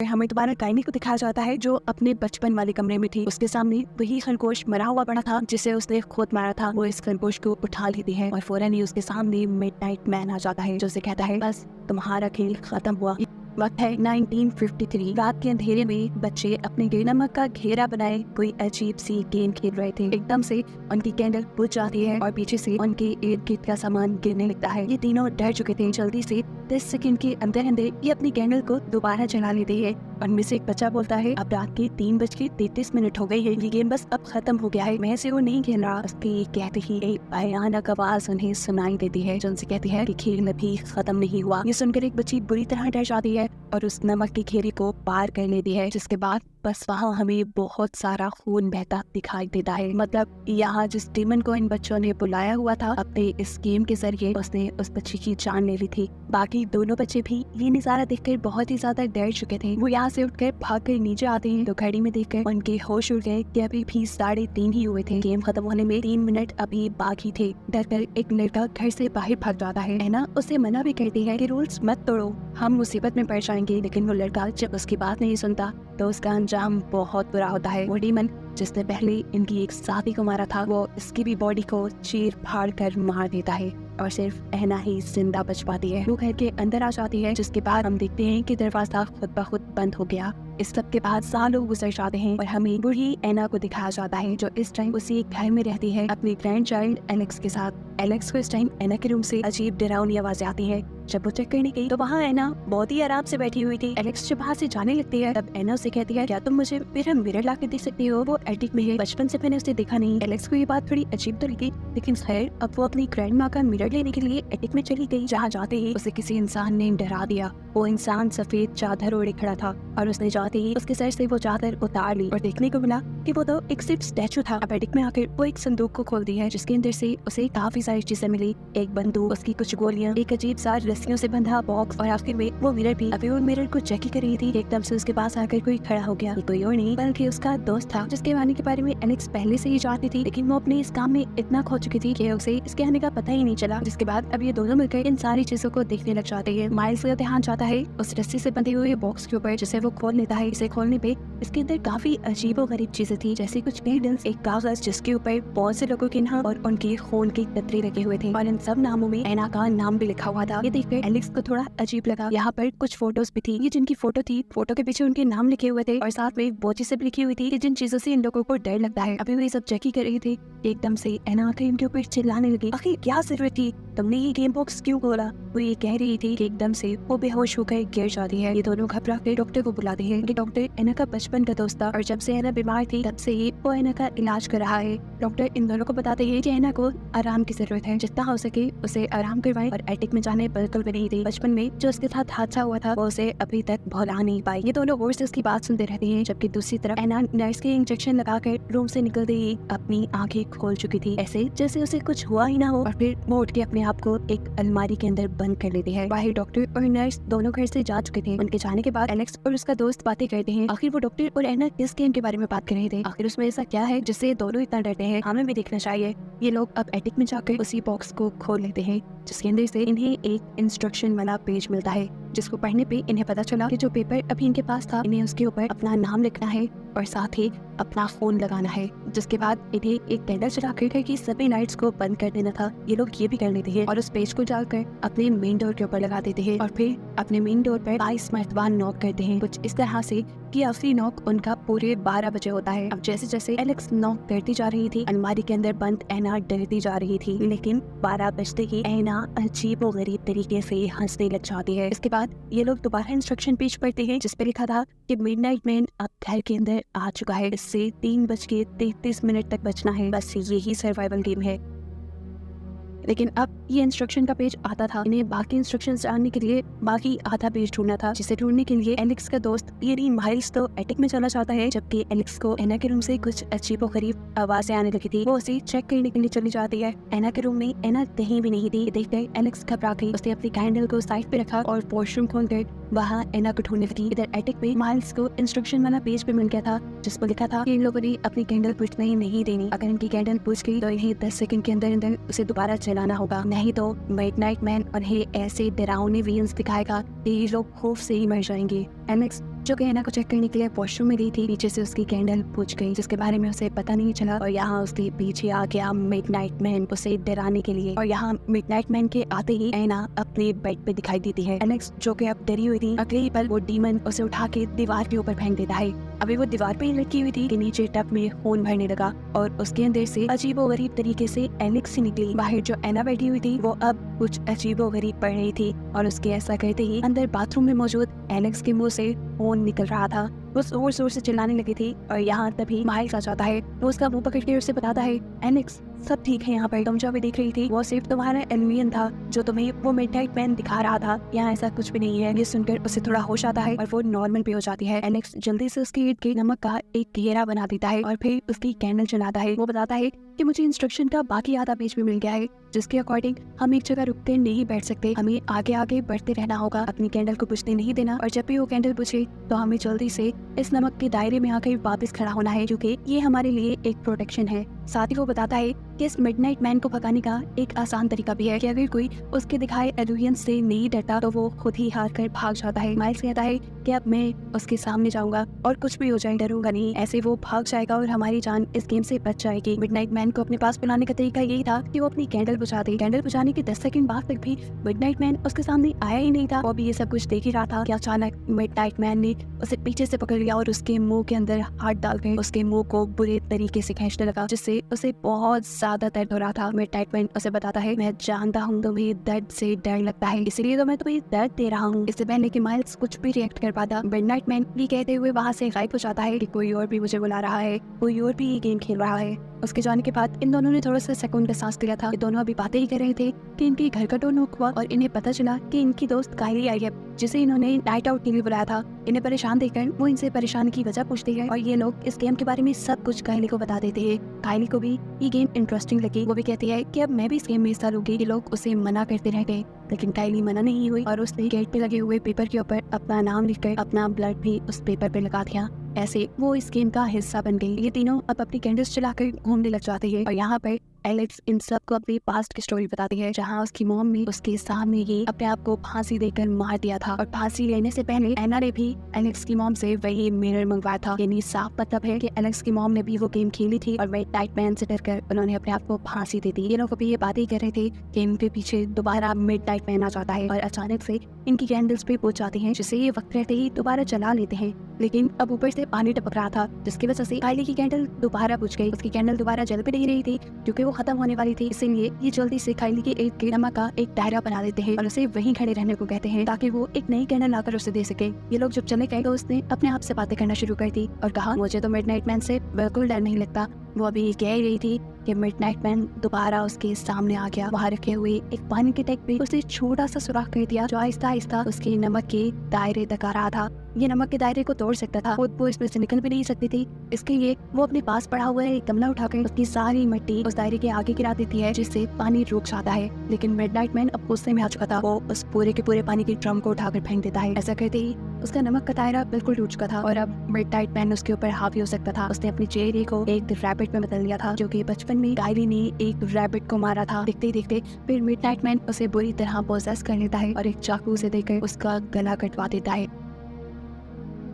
हमें दोबारा काइनी को दिखाया जाता है जो अपने बचपन वाले कमरे में थी। उसके सामने वही खरगोश मरा हुआ पड़ा था जिसे उसने खुद मारा था। वो इस खरगोश को उठा लेती है और फौरन ही उसके सामने मिडनाइट मैन आ जाता है जो उसे कहता है बस तुम्हारा खेल खत्म हुआ। वक्त है 1953। रात के अंधेरे में बच्चे अपने नमक का घेरा बनाए कोई अजीब सी गेम खेल रहे थे। एकदम से उनकी कैंडल बुझ जाती है और पीछे से उनके इर्द गिर्द का सामान गिरने लगता है। ये तीनों डर चुके थे। जल्दी से 10 सेकंड के अंदर अंदर ये अपनी कैंडल को दोबारा जला लेते हैं। उनमें से एक बच्चा बोलता है अब रात के 3:33 हो गई है, ये गेम बस अब खत्म हो गया है, मैं इसे वो नहीं खेल रहा। उसकी कहते ही एक भयानक आवाज उन्हें सुनाई देती है जो उनसे कहती है कि खेल अभी खत्म नहीं हुआ। ये सुनकर एक बच्ची बुरी तरह डर जाती है और उस नमक की घेरे को पार कर लेती है, जिसके बाद बस वहाँ हमें बहुत सारा खून बहता दिखाई देता है। मतलब यहाँ जिस डीमन को इन बच्चों ने बुलाया हुआ था अपने इस गेम के जरिए उसने उस बच्ची की जान ले ली थी। बाकी दोनों बच्चे भी ये नजारा देखकर बहुत ही ज्यादा डर चुके थे। वो यहाँ से उठकर भागकर नीचे आते हैं तो घड़ी में देखकर उनके होश उड़ गए कि अभी भी 3:30 ही हुए थे। गेम खत्म होने में 3 मिनट अभी बाकी थे। डरकर एक लड़का घर से बाहर भाग जाता है। ऐना उसे मना भी करती है कि रूल्स मत तोड़ो, हम मुसीबत में पड़ जाएंगे, लेकिन वो लड़का जब उसकी बात नहीं सुनता तो उसका अंजाम बहुत बुरा होता है। वो डीमन जिसने पहले इनकी एक साथी को मारा था वो इसकी भी बॉडी को चीर फाड़ कर मार देता है और सिर्फ ऐना ही जिंदा बच पाती है। वो घर के अंदर आ जाती है जिसके बाद हम देखते हैं कि दरवाजा खुद ब खुद बंद हो गया। इस सब के बाद सालों गुजर जाते हैं और हमें बूढ़ी ऐना को दिखाया जाता है जो इस टाइम उसी घर में रहती है अपनी ग्रैंड चाइल्ड एलेक्स के साथ। एलेक्स को इस टाइम ऐना के रूम से अजीब डरावनी आवाजें आती है। जब वो चेक करने गई तो वहाँ ऐना बहुत ही आराम से बैठी हुई थी। एलेक्स जब वहाँ से जाने लगती है तब ऐना उसे कहती है क्या तुम मुझे मेरा मिरर ला के दे सकती हो, वो एटिक में है, बचपन से मैंने उसे देखा नहीं। एलेक्स को ये बात थोड़ी अजीब तो लगी, लेकिन खैर अब वो अपनी ग्रैंड माँ का मिरर लेने के लिए एटिक में चली गई। जहाँ जाते ही उसे किसी इंसान ने डरा दिया। वो इंसान सफेद चादर ओढ़े खड़ा था और उसने जाते ही उसके सर से वो चादर उतार ली और देखने को मिला कि वो तो एक सिर्फ स्टैचू था। अब एटिक में आकर वो एक संदूक को खोलती है जिसके अंदर से उसे काफी सारी चीजें मिली, एक बंदूक, उसकी कुछ गोलियां, एक अजीब सा रस्सियों से बंधा बॉक्स और आखिर में वो मिरर भी। अभी वो मिरर को चेक ही कर रही थी, एकदम से उसके पास आकर कोई खड़ा हो गया। कोई और नहीं बल्कि उसका दोस्त था जिसके आने के बारे में एलेक्स पहले से ही जानती थी, लेकिन वो अपने इस काम में इतना खो चुकी थी कि उसे इसके आने का पता ही नहीं चला। जिसके बाद अब ये दोनों मिलकर इन सारी चीजों को देखने लग जाते हैं। माइल्स का ध्यान जाता है उस रस्सी से बंधे हुए बॉक्स के ऊपर जिसे वो खोल लेता है। इसे खोलने पे इसके अंदर काफी अजीबो गरीब चीजें थी, जैसे कुछ नीडल्स, एक कागज जिसके ऊपर बहुत से लोगों के नाम और उनके खून के कतरे लगे हुए थे और इन सब नामों में ऐना का नाम भी लिखा हुआ था। ये देखकर एलेक्स को थोड़ा अजीब लगा। यहाँ पर कुछ फोटोज भी थी, ये जिनकी फोटो थी, फोटो के पीछे उनके नाम लिखे हुए थे और साथ में वो चीजें भी लिखी हुई थी कि जिन चीजों से इन लोगों को डर लगता है। अभी वो ये सब चेक ही कर रही थी, एकदम से ऐना आकर इनके ऊपर चिल्लाने लगी, आखिर क्या जरूरत थी, तुमने ये गेम बॉक्स क्यों खोला। वो ये कह रही थी कि एकदम से वो बेहोश होकर गिर जाती है। ये दोनों घबरा कर डॉक्टर को बुलाते हैं। ये डॉक्टर ऐना का बचपन का दोस्त था और जब से ऐना बीमार थी तब से ही वो ऐना का इलाज कर रहा है। डॉक्टर इन दोनों को बताते हैं कि ऐना को आराम की जरूरत है, जितना हो सके उसे आराम करवाएं और एटिक में जाने बिल्कुल भी नहीं दी। बचपन में जो उसके साथ हादसा हुआ था वो उसे अभी तक भुला नहीं पाई। ये दोनों गौर से उसकी बात सुनते रहते हैं, जबकि दूसरी तरफ ऐना नर्स के इंजेक्शन लगाकर रूम से निकलते ही अपनी आंखें खोल चुकी थी, ऐसे जैसे उसे कुछ हुआ ही ना हो, और फिर वो उठ के अपने आप को एक अलमारी के अंदर बंद कर लेती है। बाहर डॉक्टर और नर्स दोनों घर से जा चुके थे। उनके जाने के बाद एलेक्स और उसका दोस्त बातें करते हैं। आखिर वो डॉक्टर और ऐना किस गेम के बारे में बात कर रहे थे, आखिर उसमें ऐसा क्या है जिससे दोनों इतना डरते हैं, हमें भी देखना चाहिए। ये लोग अब एटिक में जाकर उसी बॉक्स को खोल लेते हैं जिसके अंदर से इन्हें एक इंस्ट्रक्शन वाला पेज मिलता है, जिसको पढ़ने पे इन्हें पता चला कि जो पेपर अभी इनके पास था इन्हें उसके ऊपर अपना नाम लिखना है और साथ ही अपना फोन लगाना है। जिसके बाद इन्हें एक कैंडल जलाकर घर की सभी लाइट्स को बंद कर देना था। ये लोग ये भी कर लेते हैं और उस पेज को डालकर अपने मेन डोर के ऊपर लगा देते हैं और फिर अपने मेन डोर पर 22 मरतबा नॉक करते हैं, कुछ इस तरह से कि आखिरी नॉक उनका पूरे 12 बजे होता है। अब जैसे जैसे एलेक्स नॉक करती जा रही थी अलमारी के अंदर बंद ऐना डरती जा रही थी, लेकिन 12 बजते ही ऐना अजीब और गरीब तरीके से हंसने लग जाती है। इसके बाद ये लोग दोबारा इंस्ट्रक्शन पेज पढ़ते हैं जिसपे लिखा था कि मिडनाइट मैन अब घर के अंदर आ चुका है, इससे 3:33 तक बचना है, बस यही सर्वाइवल गेम है। लेकिन अब ये इंस्ट्रक्शन का पेज आता था, इन्हें बाकी इंस्ट्रक्शंस जानने के लिए बाकी आधा पेज ढूंढना था, जिसे ढूंढने के लिए एलेक्स का दोस्त यानी माइल्स तो एटिक में चला जाता है, जबकि एलेक्स को ऐना के रूम से कुछ अजीबोगरीब आवाजें आने लगी थी। वो उसे चेक करने के लिए चली जाती है। ऐना के रूम में ऐना कहीं भी नहीं थी। देखकर एलेक्स घबरा गई, उसने अपनी कैंडल को साइड पे रखा और वॉशरूम खोलकर वहाँ ऐना को ढूंढने लगी। इधर एटिक में माइल्स को इंस्ट्रक्शन वाला पेज पे मिल गया था जिसमें लिखा था कि इन लोगों ने अपनी कैंडल बुझने ही नहीं देनी, अगर इनकी कैंडल बुझ गई तो इन्हें 10 सेकंड के अंदर अंदर उसे दोबारा जलाना होगा, नहीं तो मिडनाइट मैन उन्हें ऐसे डरावने विजन्स दिखाएगा कि ये लोग खौफ से ही मर जाएंगे। एलेक्स जो कि एना को चेक करने के लिए वॉशरूम में गई थी। पीछे से उसकी कैंडल बुझ गई जिसके बारे में उसे पता नहीं चला और यहाँ उसके पीछे आ गया मिडनाइट मैन उसे डराने के लिए। और यहाँ मिडनाइट मैन के आते ही एना अपने बेड पे दिखाई देती है। एलेक्स जो कि अब डरी हुई थी, अगले ही पल वो डीमन उसे उठा के दीवार के ऊपर फेंक देता है। अभी वो दीवार पे ही लटकी हुई थी कि नीचे टब में खून भरने लगा और उसके अंदर से अजीबोगरीब तरीके से एलेक्स निकली। बाहर जो एना बैठी हुई थी वो अब कुछ अजीबोगरीब पड़ रही थी और उसके ऐसा करते ही अंदर बाथरूम में मौजूद एलेक्स के मुंह से खून निकल रहा था। वो जोर जोर से चिल्लाने लगी थी और यहाँ तभी माइल्स आ जाता है। वो उसका मुंह पकड़ के उसे बताता है, एलेक्स सब ठीक है, यहाँ पर तुम जो भी देख रही थी वो सिर्फ तुम्हारा एलियन था जो तुम्हें वो मिडनाइट मैन दिखा रहा था। यहाँ ऐसा कुछ भी नहीं है। ये सुनकर उसे थोड़ा होश आता है और वो नॉर्मल पे हो जाती है। एलेक्स जल्दी से उसके इर्द गिर्द नमक का एक घेरा बना देता है और फिर उसकी कैंडल जलाता है। वो बताता है कि मुझे इंस्ट्रक्शन का बाकी आधा पेज भी मिल गया है जिसके अकॉर्डिंग हम एक जगह रुकते नहीं बैठ सकते, हमें आगे आगे बढ़ते रहना होगा, अपनी कैंडल को बुझने नहीं देना और जब भी वो कैंडल बुझे तो हमें जल्दी से इस नमक के दायरे में आकर वापस खड़ा होना है क्योंकि ये हमारे लिए एक प्रोटेक्शन है। साथ ही वो बताता है कि इस मिडनाइट मैन को भगाने का एक आसान तरीका भी है कि अगर कोई उसके दिखाए एलुयंस से नहीं डरता तो वो खुद ही हार कर भाग जाता है। माइल्स कहता है कि अब मैं उसके सामने जाऊंगा और कुछ भी हो जाए डरूंगा नहीं। ऐसे वो भाग जाएगा और हमारी जान इस गेम से बच जाएगी। मिडनाइट मैन को अपने पास बुलाने का तरीका यही था कि वो अपनी कैंडल बुझा दे। कैंडल बुझाने के 10 सेकंड बाद तक भी मिडनाइट मैन उसके सामने आया ही नहीं था। वो भी ये सब कुछ देख ही रहा था कि अचानक मिडनाइट मैन ने उसे पीछे से पकड़ लिया और उसके मुंह के अंदर हाथ डालकर उसके मुंह को बुरे तरीके से खींचने लगा जिससे उसे बहुत ज्यादा दर्द हो रहा था। मिडनाइट मैन उसे बताता है, मैं जानता हूँ तुम्हें दर्द से डर लगता है इसलिए तो मैं तुम्हें दर्द दे रहा हूँ। इससे पहले कि माइल्स कुछ भी रिएक्ट कर पाता मिडनाइट मैन ये कहते हुए वहाँ से गायब हो जाता है कि कोई और भी मुझे बुला रहा है, कोई और भी ये गेम खेल रहा है। उसके जाने के बाद इन दोनों ने थोड़ा सा सेकंड का सांस लिया था। ये दोनों अभी बातें ही कर रहे थे कि इनके घर का डोर नॉक हुआ और इन्हें पता चला कि इनकी दोस्त कायली आई है जिसे इन्होंने नाइट आउट के लिए बुलाया था। इन्हें परेशान देखकर वो इनसे परेशानी की वजह पूछती है और ये लोग इस गेम के बारे में सब कुछ कायली को बता देते हैं। कायली को भी ये गेम इंटरेस्टिंग लगी। वो भी कहती है कि अब मैं भी इस गेम में हिस्सा लूंगी। ये लोग उसे मना करते रह गए लेकिन कायली मना नहीं हुई और उसने गेट पे लगे हुए पेपर के ऊपर अपना नाम लिखकर अपना ब्लड भी उस पेपर पे लगा दिया। ऐसे वो इस गेम का हिस्सा बन गई। ये तीनों अब अपनी कैंडल्स चलाकर घूमने लग जाते हैं और यहाँ पर एलेक्स इन सब को अपनी पास्ट की स्टोरी बताती है जहाँ उसकी मॉम ने उसके सामने ही अपने आप को फांसी देकर मार दिया था और फांसी लेने से पहले एना ने भी एलेक्स की मॉम से वही मिरर मंगवाया था। यानी साफ मतलब है कि एलेक्स की मॉम ने भी वो गेम खेली थी और मिडनाइट मैन से डरकर उन्होंने अपने आप को फांसी दे दी। ये लोग अभी ये बातें कर रहे थे कि इनके पीछे दोबारा मिडनाइट मैन आ जाता है और अचानक से इनकी कैंडल्स भी बुझ जाती हैं जिसे ये वक्त रहते ही दोबारा जला लेते हैं। लेकिन अब ऊपर से पानी टपक रहा था जिसकी वजह से कायली की कैंडल दोबारा बुझ गई। उसकी कैंडल दोबारा जल भी नहीं रही थी क्योंकि वो खत्म होने वाली थी। इसीलिए ये जल्दी से कायली के एक नमक का एक दायरा बना देते हैं और उसे वहीं खड़े रहने को कहते हैं ताकि वो एक नई कैंडल लाकर उसे दे सके। ये लोग जब चले गए तो उसने अपने आप से बातें करना शुरू कर दी और कहा, मुझे तो मिडनाइट मैन से बिल्कुल डर नहीं लगता। वो अभी कह रही थी कि मिडनाइट मैन दोबारा उसके सामने आ गया। वहाँ रखे हुए एक पानी के टैंक पे उसने छोटा सा सुराख कर दिया जो आहिस्ता आहिस्ता उसके नमक के दायरे तक आ रहा था। ये नमक के दायरे को तोड़ सकता था, खुद वो इसमें से निकल भी नहीं सकती थी। इसके लिए वो अपने पास पड़ा हुआ एक गमला उठाकर उसकी सारी मिट्टी उस दायरे के आगे गिरा देती है जिससे पानी रुक जाता है। लेकिन मिडनाइट मैन अब गुस्से में आ चुका था। वो उस पूरे के पूरे पानी के ड्रम को उठाकर फेंक देता है। ऐसा करते ही उसका नमक का दायरा बिल्कुल टूट चुका था और अब मिडनाइट मैन उसके ऊपर हावी हो सकता था। उसने अपने चेहरे को एक रैबिट में बदल लिया था जो कि बचपन में कायली ने एक रैबिट को मारा था। देखते ही देखते फिर मिडनाइट मैन उसे बुरी तरह पोसेस कर लेता है और एक चाकू से देकर उसका गला कटवा देता है।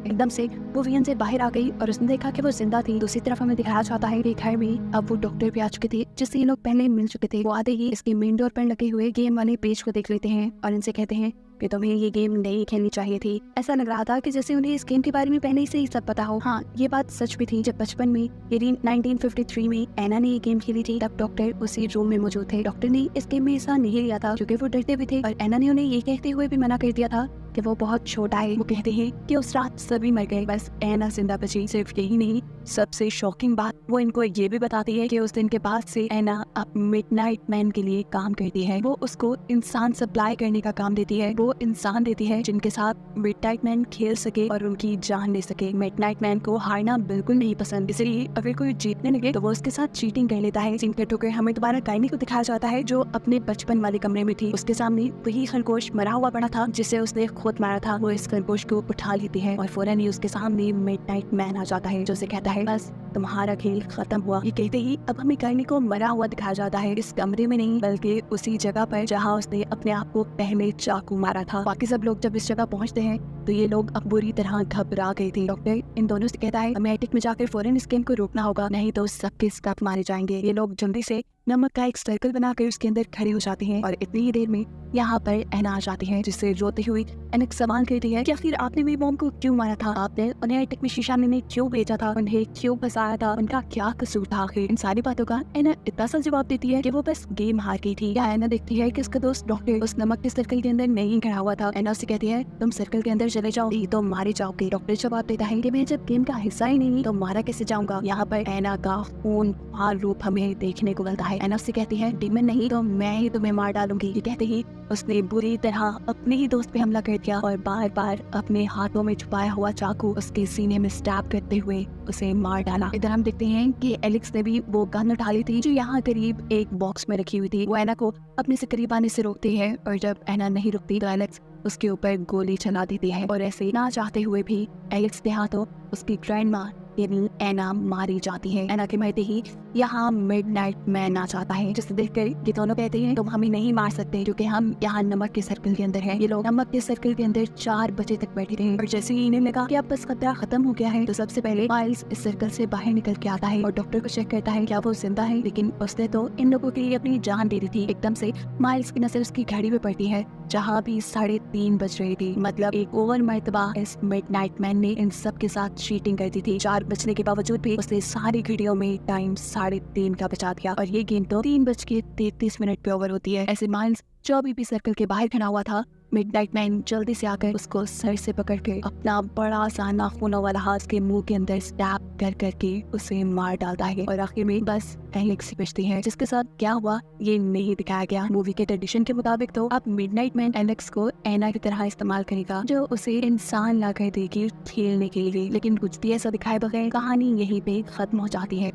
एकदम से वो वियन से बाहर आ गई और उसने देखा कि वो जिंदा थी। दूसरी तरफ हमें दिखाया जाता है कि घर में अब वो डॉक्टर भी आ चुके थे जिससे ये लोग पहले मिल चुके थे। वो आते ही इसके मेन डोर पर लगे हुए गेम वाले पेज को देख लेते हैं और इनसे कहते हैं कि तुम्हें ये गेम नहीं खेलनी चाहिए थी। ऐसा लग रहा था कि जैसे उन्हें इस गेम के बारे में पहले से ही सब पता हो। हाँ, ये बात सच भी थी। जब बचपन में यानी 1953 में एना ने ये गेम खेली थी तब डॉक्टर उसी रूम में मौजूद थे। डॉक्टर ने इस गेम में हिस्सा नहीं लिया था क्योंकि वो डरते भी थे और एना ने उन्हें ये कहते हुए भी मना कर दिया था कि वो बहुत छोटा है। वो कहते हैं कि उस रात सभी मर गए, बस एना जिंदा बची। सिर्फ यही नहीं, सबसे शॉकिंग बात वो इनको ये भी बताती है कि उस दिन के बाद से एना अब मिडनाइट मैन के लिए काम करती है। वो उसको इंसान सप्लाई करने का काम देती है। वो इंसान देती है जिनके साथ मिडनाइट मैन खेल सके और उनकी जान ले सके। मिडनाइट मैन को हारना बिल्कुल नहीं पसंद, इसलिए अगर कोई जीतने लगे तो वो उसके साथ चीटिंग कर लेता है। सीन कट होकर हमें दोबारा कायली को दिखाया जाता है जो अपने बचपन वाले कमरे में थी। उसके सामने वही खरगोश मरा हुआ पड़ा था जिसे उसने खुद मारा था। वो इस खरगोश को उठा लेती है और फौरन ही उसके सामने मिडनाइट मैन आ जाता है जो उसे कहता है, बस तुम्हारा खेल खत्म हुआ। ये कहते ही अब हमें करनी को मरा हुआ दिखाया जाता है, इस कमरे में नहीं बल्कि उसी जगह पर जहाँ उसने अपने आप को पहले चाकू मारा था। बाकी सब लोग जब इस जगह पहुँचते हैं तो ये लोग अब बुरी तरह घबरा गए थे। डॉक्टर इन दोनों से कहता है हमें एटिक में जाकर फौरन इस गेम को रोकना होगा, नहीं तो सबके सब मारे जाएंगे। ये लोग जल्दी से नमक का एक सर्कल बनाकर उसके अंदर खड़े हो जाते हैं और इतनी ही देर में यहाँ पर एना आ जाती है, जिससे रोते हुई एना सवाल करती है कि फिर आपने मेरी मॉम को क्यों मारा था, आपने उन्हें एटिक में शीशा लेने क्यों भेजा था, उन्हें क्यों फंसाया था, उनका क्या कसूर था। आखिर इन सारी बातों का एना इतना सा जवाब देती है कि वो बस गेम हार गई थी। या एना देखती है कि उसका दोस्त डॉक्टर उस नमक के सर्कल के अंदर नहीं खड़ा हुआ था। एना उससे कहती है तुम सर्कल के अंदर चले जाओ, नहीं तो मारे जाओगे। डॉक्टर जवाब देता है कि मैं जब गेम का हिस्सा ही नहीं तो मारा कैसे जाऊंगा। यहाँ पर एना का खूनखार रूप हमें देखने को मिलता है। एना उससे कहती है डीमन नहीं तो मैं ही तुम्हें मार डालूंगी। ये कहते ही उसने बुरी तरह अपने ही दोस्त पे हमला कर दिया और बार बार अपने हाथों में छुपाया हुआ चाकू उसके सीने में स्टैब करते हुए उसे मार डाला। इधर हम देखते हैं कि एलेक्स ने भी वो गन उठा ली थी जो यहाँ करीब एक बॉक्स में रखी हुई थी। वो एना को अपने से करीब आने से रोकती है और जब एना नहीं रुकती तो एलेक्स उसके ऊपर गोली चला देती है और ऐसे ना चाहते हुए भी एलेक्स के हाथों उसकी ग्रैंडमा यानी एना मारी जाती है। एना के मरते ही यहाँ मिडनाइट मैन आ जाता है, जिसे देखकर ये दोनों कहते हैं तुम हमें नहीं मार सकते क्योंकि हम यहाँ नमक के सर्कल के अंदर हैं। ये लोग नमक के सर्कल के अंदर 4 बजे तक बैठे रहे और जैसे ही इन्हें लगा कि अब बस खतरा खत्म हो गया है तो सबसे पहले माइल्स इस सर्कल से बाहर निकल के आता है और डॉक्टर को चेक करता है क्या वो जिंदा है, लेकिन उसने तो इन लोगों के लिए अपनी जान दे दी थी। एकदम से माइल्स की नजर उसकी घड़ी पे पड़ती है जहाँ भी 3:30 बज रही थी। मतलब एक ओवर मर्तबा इस मिडनाइट मैन ने इन सब के साथ चीटिंग कर दी थी। 4 बजने के बावजूद भी उसने सारी घड़ियों में टाइम 3:30 का बचा दिया और ये गेम तो 3:33 पे ओवर होती है। ऐसे माइल्स जो अभी भी सर्कल के बाहर खड़ा हुआ था, मिडनाइट मैन जल्दी से आकर उसको सर से पकड़ के अपना बड़ा सा नाखूनों वाला हाथ के मुंह के अंदर स्टैब कर करके उसे मार डालता है और आखिर में बस एलेक्स ही बचती है, जिसके साथ क्या हुआ ये नहीं दिखाया गया। मूवी के ट्रेडिशन के मुताबिक तो अब मिडनाइट मैन एलेक्स को एना की तरह इस्तेमाल करेगा जो उसे इंसान ला कर देगी खेलने के लिए, लेकिन कुछ भी ऐसा दिखाए बगैर कहानी यहीं पे खत्म हो जाती है।